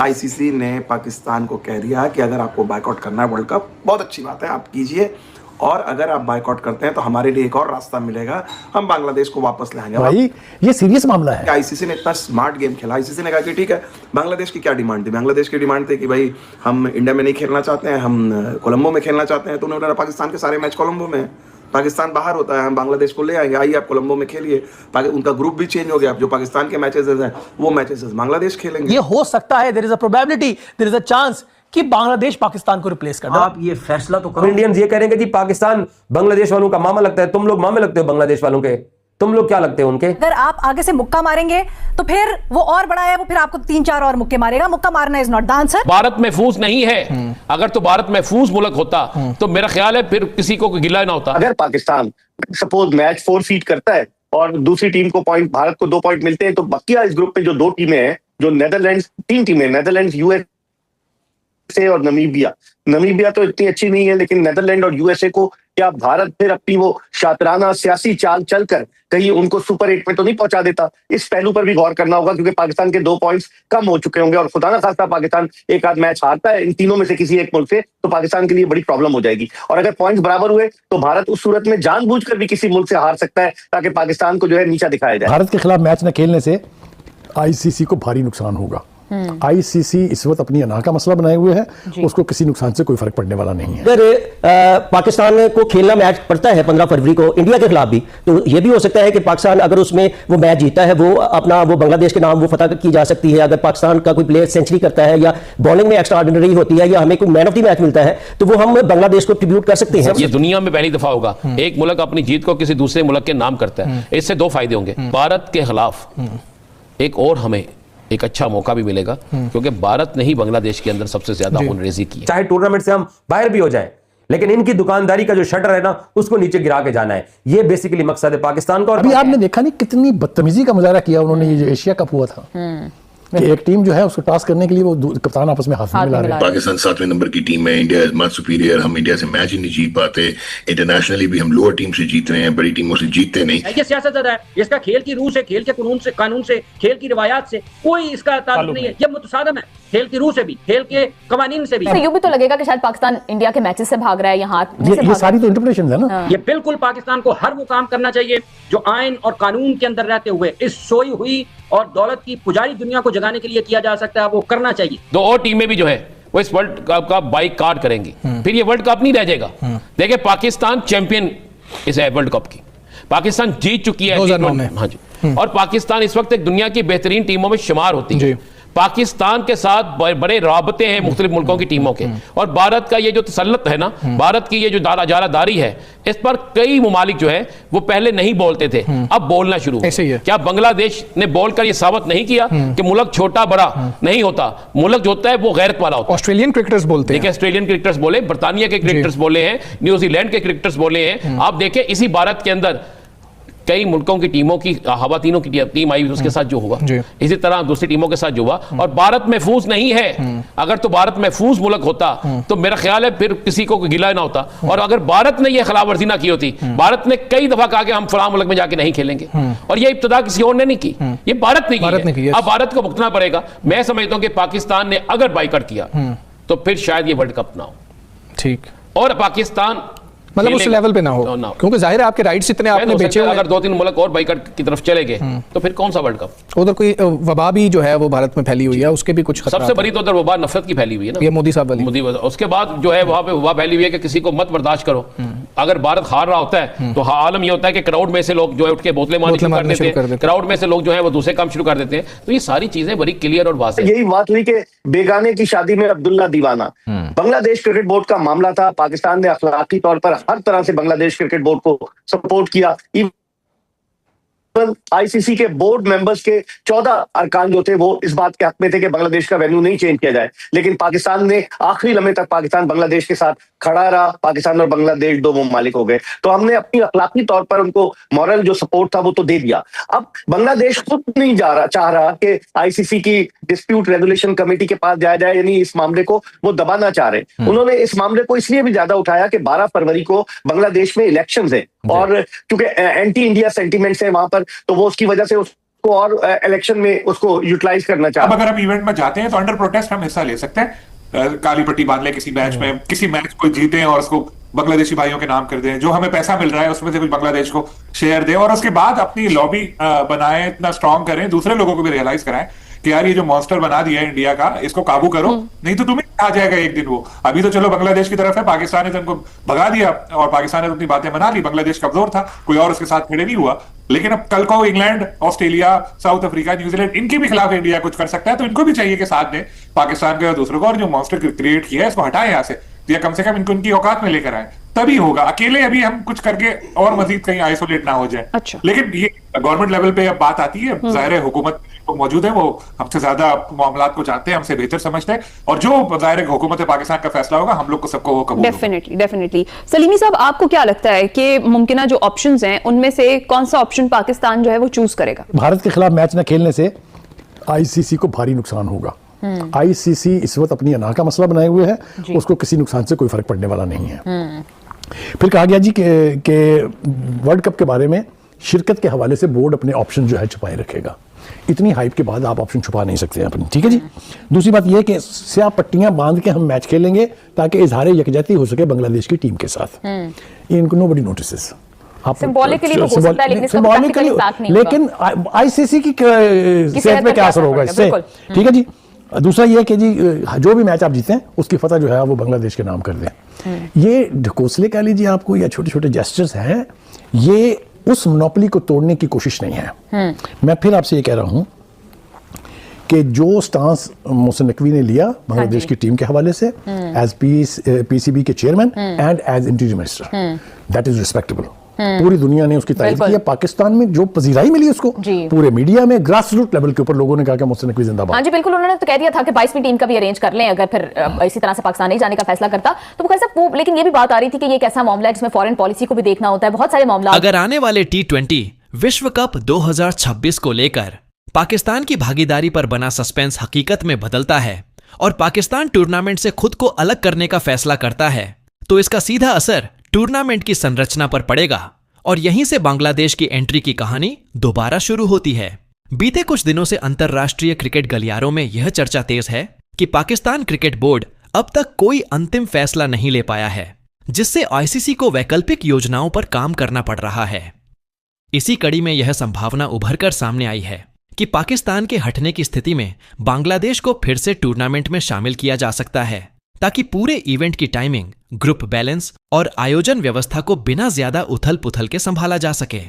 ICC ने पाकिस्तान को कह दिया कि अगर आपको बायकॉट करना है वर्ल्ड कप, बहुत अच्छी बात है, आप कीजिए, और अगर आप बायकॉट करते हैं तो हमारे लिए एक और रास्ता मिलेगा, हम बांग्लादेश को वापस लाएंगे। भाई ये सीरियस मामला है। आईसीसी ने इतना स्मार्ट गेम खेला। आईसीसी ने कहा कि ठीक है, बांग्लादेश की क्या डिमांड थी? बांग्लादेश की डिमांड थी कि भाई हम इंडिया में नहीं खेलना चाहते हैं, हम कोलंबो में खेलना चाहते हैं। तो उन्होंने पाकिस्तान के सारे मैच कोलंबो में, पाकिस्तान बाहर होता है, हम बांग्लादेश को ले आएंगे, आइए आप कोलंबो में खेलिए। उनका ग्रुप भी चेंज हो गया, जो पाकिस्तान के मैचेस हैं वो मैचेस बांग्लादेश खेलेंगे। ये हो सकता है, there is a probability, there is a chance कि बांग्लादेश पाकिस्तान को रिप्लेस कर दे। आप ये फैसला तो करो। इंडियंस ये करेंगे कि पाकिस्तान बांग्लादेश वालों का मामा लगता है, तुम लोग मामे लगते हो बांग्लादेश वालों के, तुम लोग क्या लगते हो उनके? अगर आप आगे से मुक्का मारेंगे तो फिर वो और बड़ा है, वो फिर आपको 3-4 और मुक्के मारेगा। मुक्का मारना is not the answer. Bharat महफूज नहीं है। अगर तो भारत महफूज मुल्क होता तो मेरा ख्याल है फिर किसी को गिला ना होता। अगर पाकिस्तान सपोज मैच 4 फीट करता है और दूसरी टीम को पॉइंट, भारत को 2 पॉइंट मिलते हैं, तो बकिया इस ग्रुप में जो 2 टीमें हैं, जो नेदरलैंड्स, 3 टीमें, नेदरलैंड्स, यूएसए और नमीबिया तो इतनी अच्छी नहीं है, लेकिन नेदरलैंड और यूएसए को क्या भारत फिर अपनी वो शातराना सियासी चाल चलकर कहीं उनको सुपर 8 में तो नहीं पहुंचा देता? इस पहलू पर भी गौर करना होगा, क्योंकि पाकिस्तान के 2 पॉइंट्स कम हो चुके होंगे, और खुदा ना खास्ता पाकिस्तान एक आध मैच हारता है इन तीनों में से किसी एक मुल्क से, तो पाकिस्तान के लिए बड़ी प्रॉब्लम हो जाएगी। और अगर पॉइंट्स बराबर हुए तो भारत उस सूरत में जानबूझकर भी किसी मुल्क से हार सकता है, ताकि पाकिस्तान को जो है नीचा दिखाया जाए। भारत के खिलाफ मैच न खेलने से आईसीसी को भारी नुकसान होगा। आईसीसी इस वक्त अपनी अना का मसला बनाए हुए है, उसको किसी नुकसान से कोई फर्क पड़ने वाला नहीं है। अगर पाकिस्तान को खेलना मैच पड़ता है 15 फरवरी को इंडिया के खिलाफ भी, तो ये भी हो सकता है कि पाकिस्तान अगर उसमें वो मैच जीता है, वो अपना वो बांग्लादेश के नाम वो फतह की जा सकती है। अगर पाकिस्तान का कोई प्लेयर सेंचुरी करता है या बॉलिंग में एक्स्ट्रा ऑर्डिनरी होती है, या हमें कोई मैन ऑफ द मैच मिलता है, तो वो हम बांग्लादेश को ट्रिब्यूट कर सकते हैं। ये दुनिया में पहली दफा होगा एक मुल्क अपनी जीत को किसी दूसरे मुल्क के नाम करता है। इससे 2 फायदे होंगे। भारत के खिलाफ एक और हमें एक अच्छा मौका भी मिलेगा, क्योंकि भारत ने ही बांग्लादेश के अंदर सबसे ज्यादा खूनरेजी की है। चाहे टूर्नामेंट से हम बाहर भी हो जाएं, लेकिन इनकी दुकानदारी का जो शटर है ना, उसको नीचे गिरा के जाना है। ये बेसिकली मकसद है पाकिस्तान का। और अभी आपने देखा नहीं कितनी बदतमीजी का मुजाहरा किया उन्होंने, ये जो एशिया कप हुआ था कि एक टीम जो है उसको टास्क करने के लिए वो कप्तान आपस में हाथ मिला रहे हैं। पाकिस्तान 7वें नंबर की टीम है, इंडिया इज मच सुपीरियर, हम इंडिया से मैच ही नहीं जीत पाते, इंटरनेशनली भी हम लोअर टीम से जीत रहे हैं, बड़ी टीमों से जीतते नहीं। ये सियासत है, इसका खेल की रूह से, खेल के कानून से, खेल की रिवायात से कोई इसका ताल्लुक नहीं है। ये मुतसादम है खेल की रूह से भी, खेल के कवानीन से भी। यूं भी तो लगेगा कि शायद पाकिस्तान इंडिया के मैचेस से भाग रहा है, यहाँ ये सारी तो इंटरप्रिटेशन है ना। ये बिल्कुल पाकिस्तान को हर वो काम करना चाहिए जो आइन और कानून के अंदर रहते हुए इस सोई हुई और दौलत की पुजारी दुनिया को जगाने के लिए किया जा सकता है, वो करना चाहिए। 2 और टीमें भी जो है वो इस वर्ल्ड कप का बाइकआउट करेंगी, फिर ये वर्ल्ड कप नहीं रह जाएगा। देखिए पाकिस्तान चैंपियन इस वर्ल्ड कप की, पाकिस्तान जीत चुकी है 2009 में। हाँ जी, और पाकिस्तान इस वक्त एक दुनिया की बेहतरीन टीमों में शुमार होती है। पाकिस्तान के साथ बड़े राबते हैं मुख्तलिफ मुल्कों की टीमों के, और भारत का ये जो तसल्लुत है ना, भारत की ये जो जारादारी है, इस पर कई मुमालिक जो है वो पहले नहीं बोलते थे, अब बोलना शुरू। क्या बांग्लादेश ने बोलकर ये साबित नहीं किया कि मुल्क छोटा बड़ा नहीं होता, मुल्क जो होता है वो गैरत वाला होता है। ऑस्ट्रेलियन क्रिकेटर्स बोलते हैं, ऑस्ट्रेलियन क्रिकेटर्स बोले, बर्तानिया के क्रिकेटर्स बोले हैं, न्यूजीलैंड के क्रिकेटर्स बोले हैं। आप देखें इसी भारत के अंदर कई मुल्कों की टीमों की खवातीनों की टीम आई, उसके साथ जो हुआ, इसी तरह दूसरी टीमों के साथ जो हुआ, और भारत महफूज नहीं है। अगर तो भारत महफूज मुल्क होता तो मेरा ख्याल है फिर किसी को गिला ना होता। और अगर भारत ने यह खिलाफ वर्जी ना की होती, भारत ने कई दफा कहा कि हम फलां मुल्क में जाके नहीं खेलेंगे, और यह इब्तिदा किसी और ने नहीं की, ये भारत ने की है। अब भारत को भुगतना पड़ेगा। मैं समझता हूं कि पाकिस्तान ने अगर बाइकआउट किया तो फिर शायद ये वर्ल्ड कप ना हो। ठीक, और पाकिस्तान मतलब उस लेवल पे ना हो, क्योंकि जाहिर है आपके राइट्स इतने आपने बेचे हुए। अगर 2-3 मुल्क और बाइकआउट की तरफ चले गए तो फिर कौन सा वर्ल्ड कप? उधर कोई वबा भी जो है वो भारत में फैली हुई है, उसके भी कुछ सबसे बड़ी तो उधर वबा नफरत की फैली हुई है ना, ये मोदी साहब वाली। उसके बाद जो है वहां पे वबा फैली हुई है कि किसी को मत बर्दाश्त करो। अगर भारत हार रहा होता है तो आलम ये होता है कि क्राउड में से लोग जो है उठ के बोतलें मारनी शुरू कर देते हैं, क्राउड में से लोग जो है वो दूसरे काम शुरू कर देते हैं। तो ये सारी चीजें बड़ी क्लियर और वाज़ेह। यही बात हुई कि बेगाने की शादी में अब्दुल्ला दीवाना, बांग्लादेश क्रिकेट बोर्ड का मामला था। पाकिस्तान ने अखलाकी तौर पर हर तरह से बांग्लादेश क्रिकेट बोर्ड को सपोर्ट किया। आईसीसी के बोर्ड मेंबर्स के 14 अरकान जो थे वो इस बात के हक में थे कि बांग्लादेश का वेन्यू नहीं चेंज किया जाए, लेकिन पाकिस्तान ने आखिरी लम्हे तक पाकिस्तान बांग्लादेश के साथ खड़ा रहा। पाकिस्तान और बांग्लादेश 2 ममालिक हो गए, तो हमने अपनी अखलाकी तौर पर उनको मॉरल जो सपोर्ट था वो तो दे दिया। अब बांग्लादेश खुद नहीं चाह रहा कि आईसीसी की डिस्प्यूट रेगुलेशन कमेटी के पास जाया जाए, यानी इस मामले को वो दबाना चाह रहे। उन्होंने इस मामले को इसलिए भी ज्यादा उठाया कि 12 फरवरी को बांग्लादेश में इलेक्शंस है, और क्योंकि एंटी इंडिया सेंटीमेंट्स है वहां पर, तो वो उसकी वजह से को और इलेक्शन में उसको यूटिलाइज करना अब चाहते हैं। अगर हम इवेंट में जाते हैं तो अंडर प्रोटेस्ट हम हिस्सा ले सकते हैं, काली पट्टी बांध ले किसी मैच में, किसी मैच को जीतें और उसको बांग्लादेशी भाइयों के नाम कर दें, जो हमें पैसा मिल रहा है उसमें से कुछ बांग्लादेश को शेयर दें, और उसके बाद अपनी लॉबी बनाएं, इतना स्ट्रांग करें, दूसरे लोगों को भी रियलाइज कराएं कि यार ये जो मॉन्स्टर बना दिया है इंडिया का, इसको काबू करो, नहीं तो तुम्हें आ जाएगा एक दिन वो। अभी तो चलो बांग्लादेश की तरफ है, पाकिस्तान ने तो उनको भगा दिया और पाकिस्तान ने तो अपनी बातें बना ली, बांग्लादेश कमजोर था, कोई और उसके साथ खड़े नहीं हुआ। लेकिन अब कल को England, Australia, south Africa, New Zealand, इनके भी खिलाफ इंडिया कुछ कर सकता है, तो इनको भी चाहिए कि साथ दें पाकिस्तान को या दूसरों को, और जो मॉन्स्टर क्रिएट किया है इसको हटाएं यहाँ से, या कम से कम इनको उनकी औकात में लेकर आए, तभी होगा। अकेले अभी हम कुछ करके और मजीद कहीं आइसोलेट ना हो जाए। अच्छा। लेकिन ये गवर्नमेंट लेवल पे अब बात आती है, जाहिर है हुकूमत तो मौजूद है, वो हमसे ज्यादा मामलात को जानते हैं, हमसे बेहतर समझते हैं, और जो जाहिर है हुकूमत पाकिस्तान का फैसला होगा हम लोग को सबको वो कबूल होगा। डेफिनेटली। सलीमी साहब, आपको क्या लगता है कि मुमकिन जो ऑप्शंस हैं उनमें से कौन सा ऑप्शन पाकिस्तान जो है वो चूज करेगा? भारत के खिलाफ मैच न खेलने से आईसीसी को भारी नुकसान होगा। आईसीसी इस वक्त अपनी अना का मसला बनाए हुए है, उसको किसी नुकसान से कोई फर्क पड़ने वाला नहीं है। फिर कहा गया जी कि वर्ल्ड कप के बारे में शिरकत के हवाले से बोर्ड अपने ऑप्शन जो है छुपाए रखेगा। इतनी हाइप के बाद आप ऑप्शन छुपा नहीं सकते हैं अपनी, ठीक है जी। दूसरी बात यह है कि स्याह पट्टियां बांध के हम मैच खेलेंगे ताकि इजहार यकजहती हो सके बांग्लादेश की टीम के साथ। इनको नोबडी नोटिसेस। सिंबॉलिकली तो हो सकता है, लेकिन इसका प्रैक्टिकल इम्पैक्ट नहीं होगा। लेकिन आईसीसी की सेहत में क्या असर होगा इससे, ठीक है जी। दूसरा ये कि जी जो भी मैच आप जीते हैं उसकी फतह जो है वो बांग्लादेश के नाम कर दें। ये ढकोसले कह लीजिए आपको, या छोटे छोटे जेस्चर्स हैं, ये उस मोनोपोली को तोड़ने की कोशिश नहीं है। मैं फिर आपसे ये कह रहा हूं कि जो स्टांस मोहसिन नकवी ने लिया बांग्लादेश की टीम के हवाले से एज पीसीबी के chairman and as interior minister, that is respectable. पूरी दुनिया ने उसकी तारीफ की है। पाकिस्तान में जो पजीराई मिली उसको, पूरे मीडिया में, ग्रास रूट लेवल के ऊपर लोगों ने कहा कि मोहसिन नकवी जिंदाबाद। हाँ जी बिल्कुल, उन्होंने तो कह दिया था कि 22वीं टीम का भी अरेंज कर लें अगर फिर इसी तरह से पाकिस्तान नहीं जाने का फैसला करता तो। वो लेकिन ये भी बात आ रही थी कि ये एक ऐसा मामला है जिसमें फॉरेन पॉलिसी को भी देखना होता है, बहुत सारे मामला। अगर आने वाले T20 विश्व कप 2026 को लेकर पाकिस्तान की भागीदारी पर बना सस्पेंस हकीकत में बदलता है और पाकिस्तान टूर्नामेंट से खुद को अलग करने का फैसला करता है, तो इसका सीधा असर टूर्नामेंट की संरचना पर पड़ेगा और यहीं से बांग्लादेश की एंट्री की कहानी दोबारा शुरू होती है। बीते कुछ दिनों से अंतर्राष्ट्रीय क्रिकेट गलियारों में यह चर्चा तेज है कि पाकिस्तान क्रिकेट बोर्ड अब तक कोई अंतिम फैसला नहीं ले पाया है, जिससे आईसीसी को वैकल्पिक योजनाओं पर काम करना पड़ रहा है। इसी कड़ी में यह संभावना उभर कर सामने आई है कि पाकिस्तान के हटने की स्थिति में बांग्लादेश को फिर से टूर्नामेंट में शामिल किया जा सकता है, ताकि पूरे इवेंट की टाइमिंग, ग्रुप बैलेंस और आयोजन व्यवस्था को बिना ज्यादा उथल पुथल के संभाला जा सके।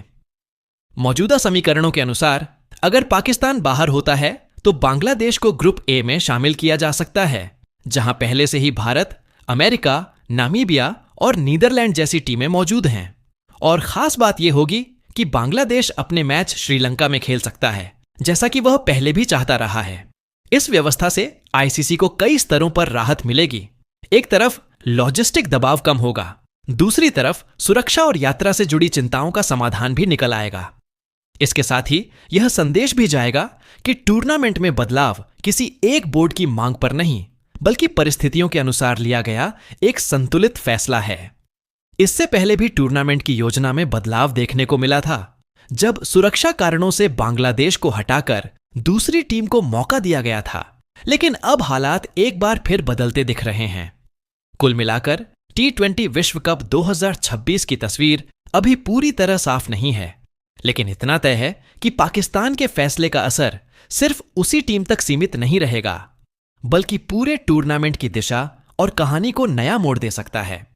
मौजूदा समीकरणों के अनुसार अगर पाकिस्तान बाहर होता है तो बांग्लादेश को ग्रुप ए में शामिल किया जा सकता है, जहां पहले से ही भारत, अमेरिका, नामीबिया और नीदरलैंड जैसी टीमें मौजूद हैं। और खास बात यह होगी कि बांग्लादेश अपने मैच श्रीलंका में खेल सकता है, जैसा कि वह पहले भी चाहता रहा है। इस व्यवस्था से आईसीसी को कई स्तरों पर राहत मिलेगी। एक तरफ लॉजिस्टिक दबाव कम होगा, दूसरी तरफ सुरक्षा और यात्रा से जुड़ी चिंताओं का समाधान भी निकल आएगा। इसके साथ ही यह संदेश भी जाएगा कि टूर्नामेंट में बदलाव किसी एक बोर्ड की मांग पर नहीं, बल्कि परिस्थितियों के अनुसार लिया गया एक संतुलित फैसला है। इससे पहले भी टूर्नामेंट की योजना में बदलाव देखने को मिला था, जब सुरक्षा कारणों से बांग्लादेश को हटाकर दूसरी टीम को मौका दिया गया था। लेकिन अब हालात एक बार फिर बदलते दिख रहे हैं। कुल मिलाकर T20 विश्व कप 2026 की तस्वीर अभी पूरी तरह साफ नहीं है, लेकिन इतना तय है कि पाकिस्तान के फैसले का असर सिर्फ उसी टीम तक सीमित नहीं रहेगा, बल्कि पूरे टूर्नामेंट की दिशा और कहानी को नया मोड़ दे सकता है।